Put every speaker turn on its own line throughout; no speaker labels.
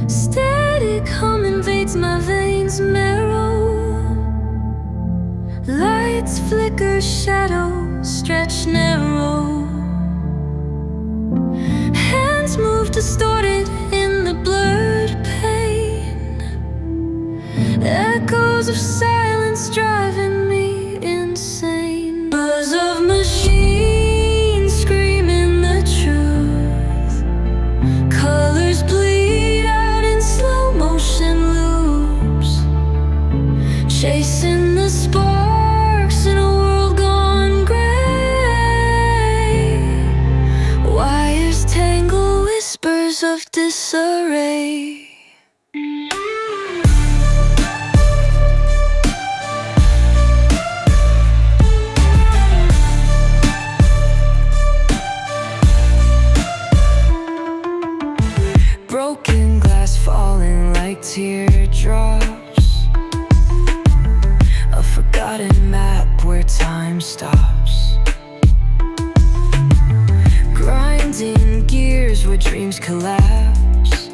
Static hum invades my veins marrow. Lights flicker, shadows stretch narrow. Hands move distorted in the blurred pain. Echoes of silence driving me insane. Buzz of machines screaming the truth. Colors bleed out in slow motion loops. Chasing the sparks in a world gone gray. Wires tangle, whispers of disarray. Broken glass falling like teardrops. A forgotten map where time stops. Grinding gears where dreams collapse.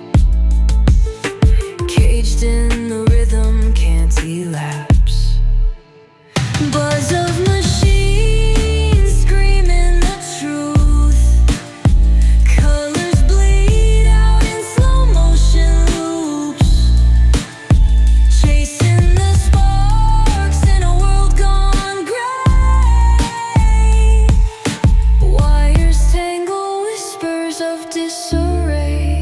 Caged in the rhythm, can't elapse. Buzz of machines screaming the truth. Colors bleed out in slow motion loops. Chasing the sparks in a world gone gray. Wires tangle, whispers of disarray.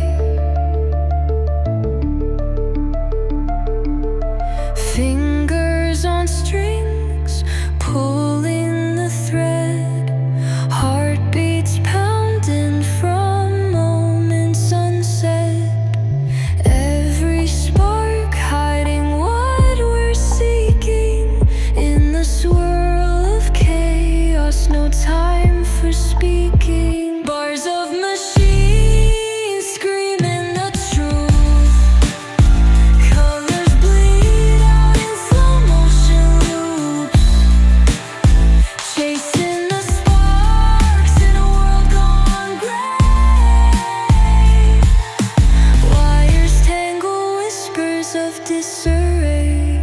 Fingers on strings, pulling the thread. Heartbeats pounding from moments unsaid. Every spark hiding what we're seeking. In the swirl of chaos, no time for speaking. Bars of machines screaming the truth. Colors bleed out in slow motion loops. Chasing the sparks in a world gone gray. Wires tangle, whispers of disarray.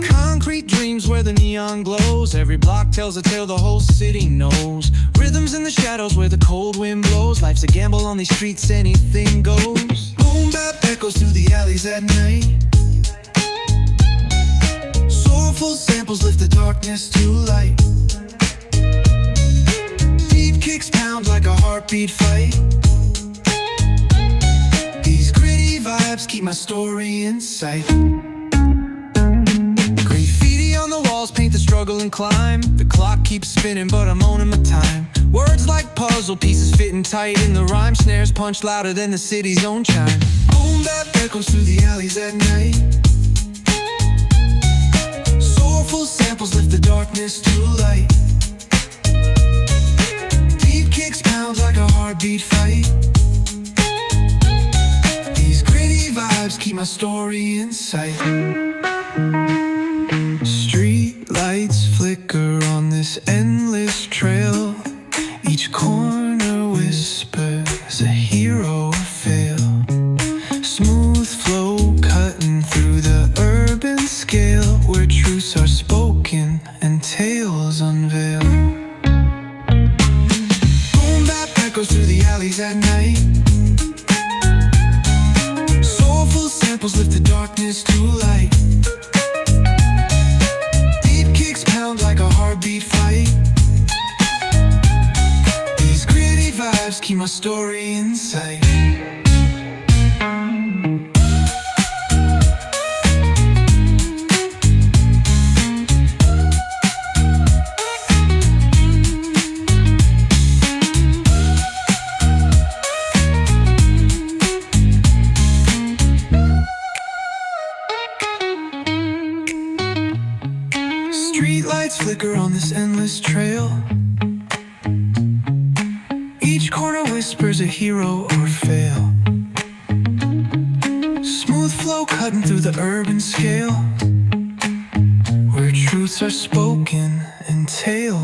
Concrete dreams where the neon glows. Every block tells a tale the whole city knows. Rhythms in the shadows where the cold wind blows. Life's a gamble on these streets, anything goes. Boom bap echoes through the alleys at night. Soulful samples lift the darkness to light. Deep kicks pound like a heartbeat fight. These gritty vibes keep my story in sight. Graffiti on the walls paint the struggle and climb. The clock keeps spinning but I'm owning my time. Words like puzzle pieces fitting tight in the rhyme. Snares punch louder than the city's own chime. Boom bap echoes through the alleys at night. Soulful samples lift the darkness to light. Deep kicks pound like a heartbeat fight. These gritty vibes keep my story in sight. Street lights flicker on this endless trail. Each corner whispers a hero fail. Smooth flow cutting through the urban scale, where truths are spoken and tales unveil. Boom bap echoes through the alleys at night. Soulful samples lift the darkness to light. Deep kicks pound like a heartbeat fight. These gritty vibes keep my story in sight. Streetlights flicker on this endless trail. Each corner whispers a hero or fail. Smooth flow cutting through the urban scale, where truths are spoken in tales.